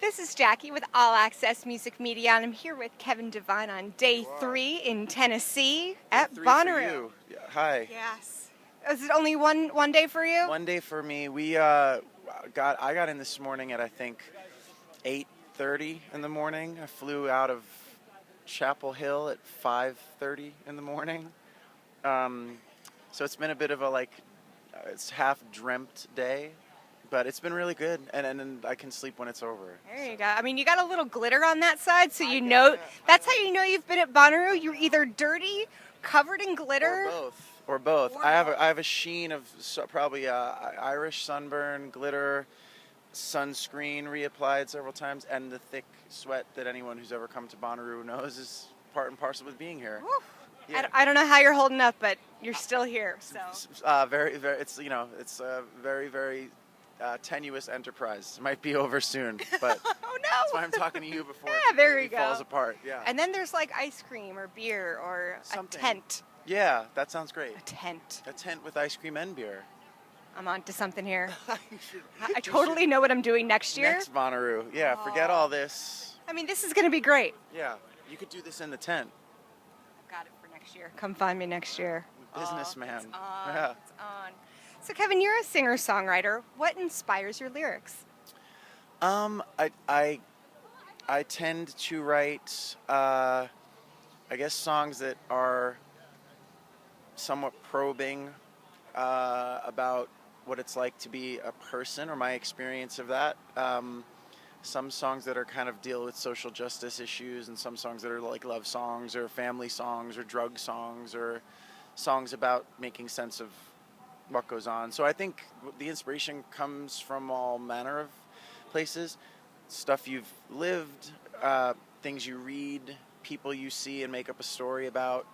This is Jackie with All Access Music Media, and I'm here with Kevin Devine on day 3 in Tennessee at Bonnaroo. Yeah, hi. Yes. Is it only one day for you? One day for me. I got in this morning at I think 8:30 in the morning. I flew out of Chapel Hill at 5:30 in the morning. So it's been a bit of a it's half dreamt day. But it's been really good, and I can sleep when it's over. There you go. I mean, you got a little glitter on that side, so you know that's how you know you've been at Bonnaroo. You're either dirty, covered in glitter, or both. I have a sheen of probably Irish sunburn, glitter, sunscreen reapplied several times, and the thick sweat that anyone who's ever come to Bonnaroo knows is part and parcel with being here. Yeah. I don't know how you're holding up, but you're still here. So very, very. It's a very, very tenuous enterprise. It might be over soon, but oh no! That's why I'm talking to you before it falls apart. Yeah. And then there's like ice cream or beer or something. A tent. Yeah, that sounds great. A tent. A tent with ice cream and beer. I'm on to something here. I totally know what I'm doing next year. Next Bonnaroo. Yeah, forget all this. I mean, this is going to be great. Yeah, you could do this in the tent. I've got it for next year. Come find me next year. Businessman. It's on. Yeah. It's on. So, Kevin, you're a singer-songwriter. What inspires your lyrics? I tend to write, I guess, songs that are somewhat probing about what it's like to be a person or my experience of that. Some songs that are kind of deal with social justice issues, and some songs that are like love songs or family songs or drug songs or songs about making sense of what goes on. So I think the inspiration comes from all manner of places. Stuff you've lived, things you read, people you see and make up a story about,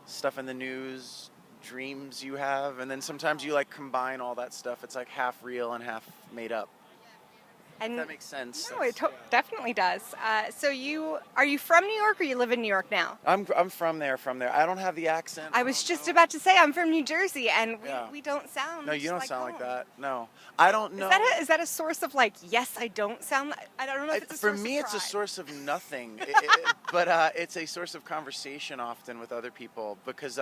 stuff in the news, dreams you have, and then sometimes you combine all that stuff. It's like half real and half made up. And if that makes sense. No, it definitely does. So are you from New York, or you live in New York now? I'm from there. I don't have the accent. I was just about to say I'm from New Jersey, and we don't sound. No, you don't sound home. like that. No, I don't know. Is that a source of yes, I don't sound? I don't know if it's a source for me, of it's pride. a source of nothing. But it's a source of conversation often with other people because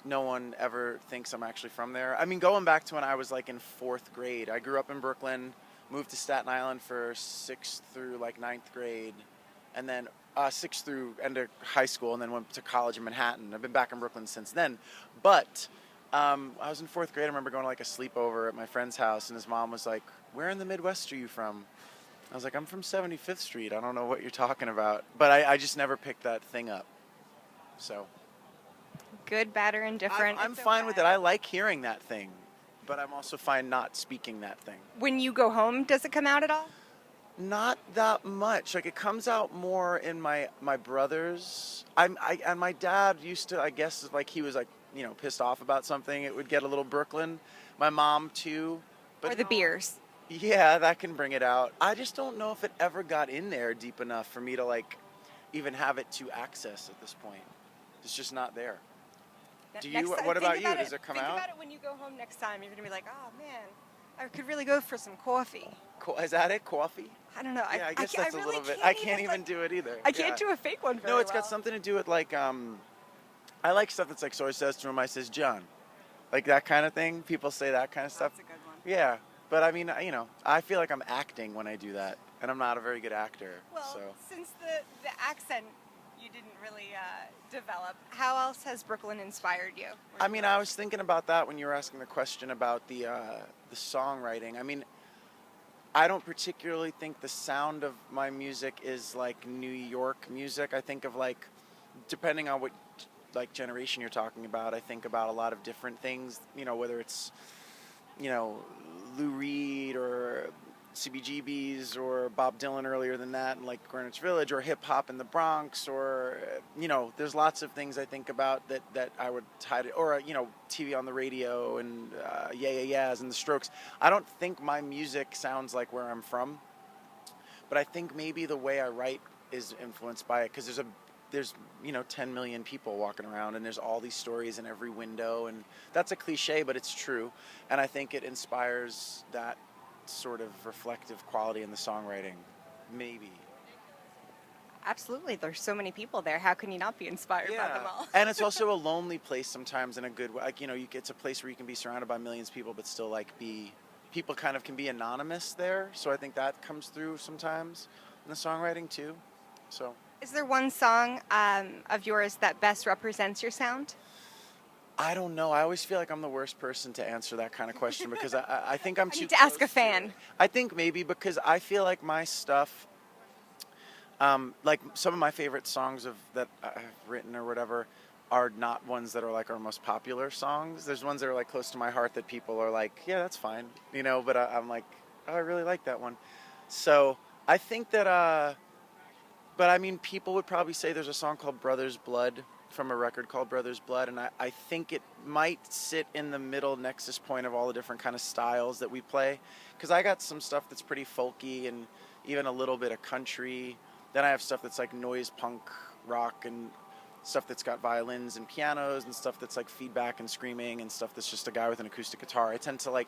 no one ever thinks I'm actually from there. I mean, going back to when I was in 4th grade, I grew up in Brooklyn. Moved to Staten Island for 6th through 9th grade, and then 6th through end of high school, and then went to college in Manhattan. I've been back in Brooklyn since then. But I was in 4th grade. I remember going to a sleepover at my friend's house, and his mom was like, "Where in the Midwest are you from?" I was like, "I'm from 75th Street. I don't know what you're talking about." But I just never picked that thing up. So. Good, bad, or indifferent. I'm fine with it. I like hearing that thing. But I'm also fine not speaking that thing. When you go home, does it come out at all? Not that much. It comes out more in my brothers. And my dad used to, I guess, he was pissed off about something. It would get a little Brooklyn. My mom too. But or the beers. Yeah, that can bring it out. I just don't know if it ever got in there deep enough for me to even have it to access at this point. It's just not there. Do you? What about you? Does it come out? Think about it when you go home next time. You're gonna be like, oh man, I could really go for some coffee. Is that it? Coffee? I don't know. Yeah, I guess that's a little bit. I can't even do it either. I can't do a fake one very well. No, it's got something to do with I like stuff that's so he says to him, I says John, that kind of thing. People say that kind of stuff. That's a good one. Yeah, but I mean, I feel like I'm acting when I do that, and I'm not a very good actor. Well, since the accent you didn't really develop, how else has Brooklyn inspired you? I mean, I was thinking about that when you were asking the question about the songwriting. I mean, I don't particularly think the sound of my music is New York music. I think of depending on what generation you're talking about, I think about a lot of different things, whether it's Lou Reed or CBGBs or Bob Dylan earlier than that, and Greenwich Village, or hip hop in the Bronx, or there's lots of things I think about that I would tie to, or TV on the radio and Yeah Yeah Yeahs and the Strokes. I don't think my music sounds like where I'm from, but I think maybe the way I write is influenced by it because there's 10 million people walking around, and there's all these stories in every window, and that's a cliche, but it's true, and I think it inspires that sort of reflective quality in the songwriting. Maybe. Absolutely. There's so many people there. How can you not be inspired by them all? And it's also a lonely place sometimes in a good way. Like, it's a place where you can be surrounded by millions of people, but still people kind of can be anonymous there. So I think that comes through sometimes in the songwriting too. So. Is there one song of yours that best represents your sound? I don't know. I always feel like I'm the worst person to answer that kind of question because I think I'm I too need to ask a close to fan. it. I think maybe because I feel like my stuff, like some of my favorite songs that I've written or whatever, are not ones that are like our most popular songs. There's ones that are like close to my heart that people are like, yeah, that's fine, but I'm like, oh, I really like that one. So I think that, but I mean, people would probably say there's a song called Brother's Blood from a record called Brother's Blood, and I think it might sit in the middle nexus point of all the different kind of styles that we play, because I got some stuff that's pretty folky and even a little bit of country. Then I have stuff that's like noise punk rock and stuff that's got violins and pianos and stuff that's like feedback and screaming and stuff that's just a guy with an acoustic guitar.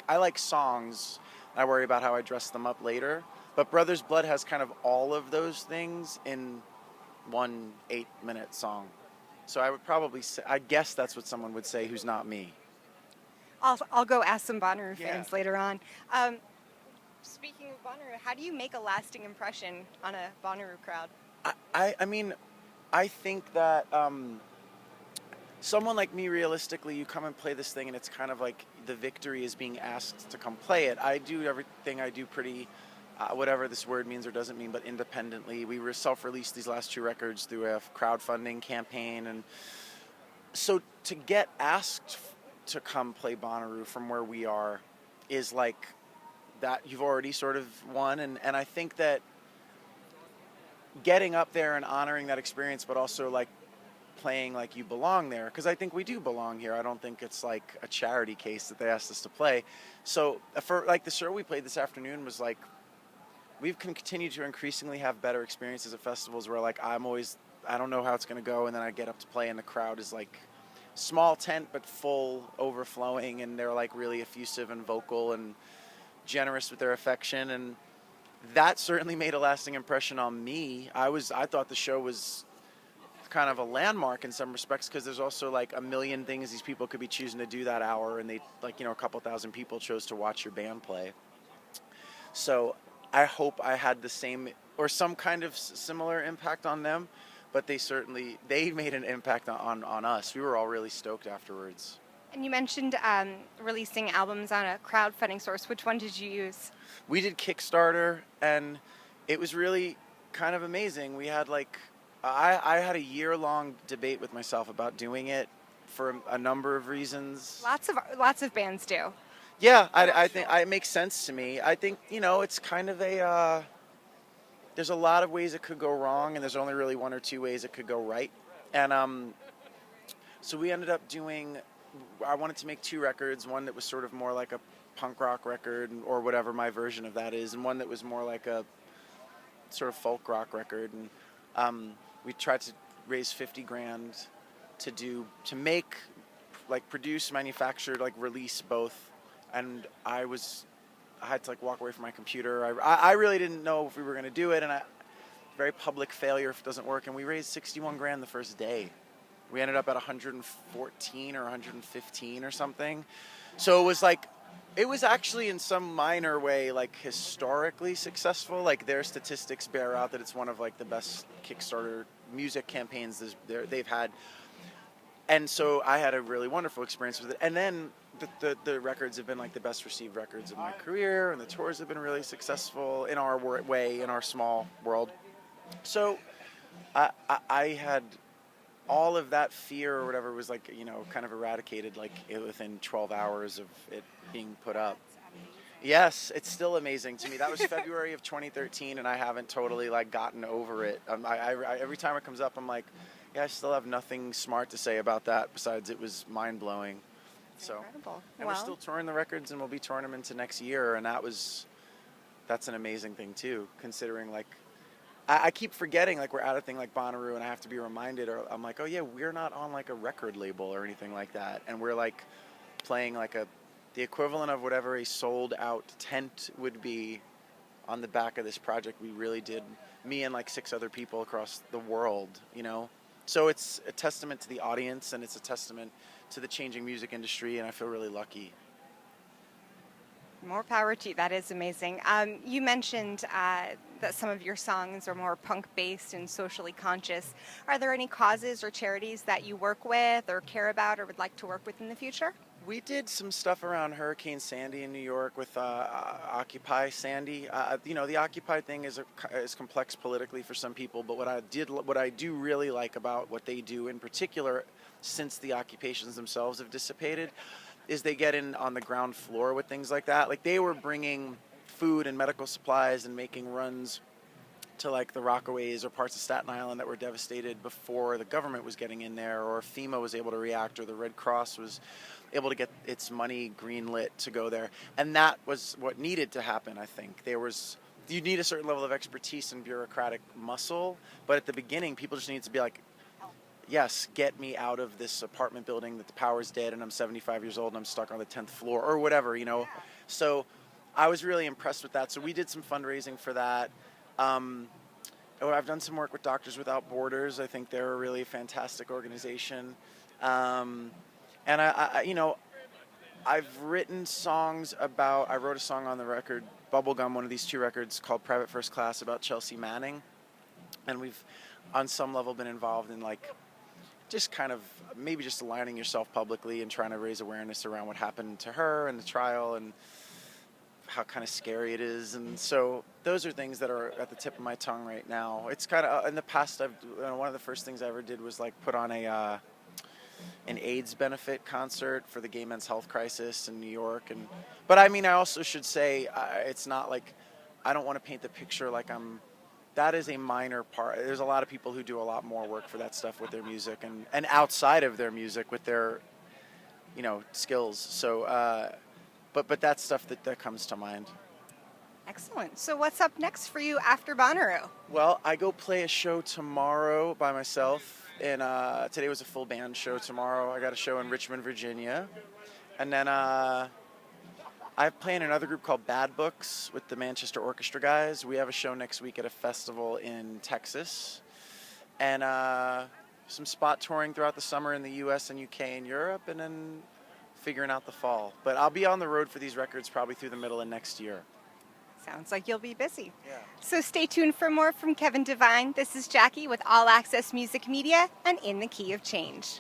I like songs. I worry about how I dress them up later, but Brother's Blood has kind of all of those things in one 8-minute song. So I would probably say, I guess that's what someone would say who's not me. I'll go ask some Bonnaroo fans later on. Speaking of Bonnaroo, how do you make a lasting impression on a Bonnaroo crowd? I mean, I think that someone like me, realistically, you come and play this thing and it's kind of like the victory is being asked to come play it. I do everything I do pretty, whatever this word means or doesn't mean, but independently. We were self-released these last 2 records through a crowdfunding campaign. And so to get asked to come play Bonnaroo from where we are is like that you've already sort of won. And I think that getting up there and honoring that experience, but also like playing like you belong there, because I think we do belong here. I don't think it's like a charity case that they asked us to play. So for like the show we played this afternoon was like, we've continued to increasingly have better experiences at festivals where like I don't know how it's going to go, and then I get up to play and the crowd is like small tent but full, overflowing, and they're like really effusive and vocal and generous with their affection, and that certainly made a lasting impression on me. I thought the show was kind of a landmark in some respects, because there's also like a million things these people could be choosing to do that hour, and they like a couple thousand people chose to watch your band play. So I hope I had the same or some kind of similar impact on them, but they made an impact on us. We were all really stoked afterwards. And you mentioned releasing albums on a crowdfunding source. Which one did you use? We did Kickstarter, and it was really kind of amazing. We had I had a year-long debate with myself about doing it for a number of reasons. Lots of bands do. Yeah, I think it makes sense to me. I think, it's kind of there's a lot of ways it could go wrong, and there's only really 1 or 2 ways it could go right. And so we ended up I wanted to make 2 records, one that was sort of more like a punk rock record, or whatever my version of that is, and one that was more like a sort of folk rock record. And we tried to raise $50,000 to make, produce, manufacture, release both. And I had to walk away from my computer. I really didn't know if we were going to do it, and very public failure if it doesn't work. And we raised $61,000 the first day. We ended up at 114 or 115 or something. So it was actually in some minor way historically successful. Their statistics bear out that it's one of the best Kickstarter music campaigns they've had. And so I had a really wonderful experience with it. And then the records have been the best received records of my career, and the tours have been really successful in our way, in our small world. So I had all of that fear or whatever was kind of eradicated within 12 hours of it being put up. Yes, it's still amazing to me. That was February of 2013, and I haven't totally gotten over it. Every time it comes up, I'm like, yeah, I still have nothing smart to say about that besides it was mind-blowing. So, incredible. And we're still touring the records, and we'll be touring them into next year, and that's an amazing thing too, considering I keep forgetting we're at a thing like Bonnaroo, and I have to be reminded, or I'm like, oh yeah, we're not on a record label or anything like that, and we're playing the equivalent of whatever a sold out tent would be on the back of this project. We really did, me and like 6 other people across the world, you know? So it's a testament to the audience, and it's a testament to the changing music industry, and I feel really lucky. More power to you. That is amazing. You mentioned that some of your songs are more punk-based and socially conscious. Are there any causes or charities that you work with or care about or would like to work with in the future? We did some stuff around Hurricane Sandy in New York with Occupy Sandy. You know, the Occupy thing is complex politically for some people, but what I do really like about what they do in particular, since the occupations themselves have dissipated, is they get in on the ground floor with things like that. Like, they were bringing food and medical supplies and making runs to like the Rockaways or parts of Staten Island that were devastated before the government was getting in there, or FEMA was able to react, or the Red Cross was able to get its money greenlit to go there. And that was what needed to happen, I think. You need a certain level of expertise and bureaucratic muscle, but at the beginning, people just need to be like, yes, get me out of this apartment building that the power's dead and I'm 75 years old and I'm stuck on the 10th floor, or whatever, you know. So I was really impressed with that. So we did some fundraising for that. I've done some work with Doctors Without Borders. I think they're a really fantastic organization. And I you know, I've written songs about, I wrote a song on the record, Bubblegum, one of these 2 records, called Private First Class, about Chelsea Manning. And we've, on some level, been involved in like, just kind of maybe just aligning yourself publicly and trying to raise awareness around what happened to her and the trial and how kind of scary it is. And so those are things that are at the tip of my tongue right now. It's kind of, in the past, one of the first things I ever did was like put on an AIDS benefit concert for the gay men's health crisis in New York. But I mean, I also should say, it's not like, I don't want to paint the picture like that is a minor part. There's a lot of people who do a lot more work for that stuff with their music and outside of their music with their, you know, skills. So, but that's stuff that comes to mind. Excellent. So what's up next for you after Bonnaroo? Well, I go play a show tomorrow by myself, and today was a full band show. Tomorrow I got a show in Richmond, Virginia, and then I play in another group called Bad Books with the Manchester Orchestra guys. We have a show next week at a festival in Texas, and some spot touring throughout the summer in the U.S. and UK and Europe, and then figuring out the fall. But I'll be on the road for these records probably through the middle of next year. Sounds like you'll be busy. Yeah. So stay tuned for more from Kevin Devine. This is Jackie with All Access Music Media and In the Key of Change.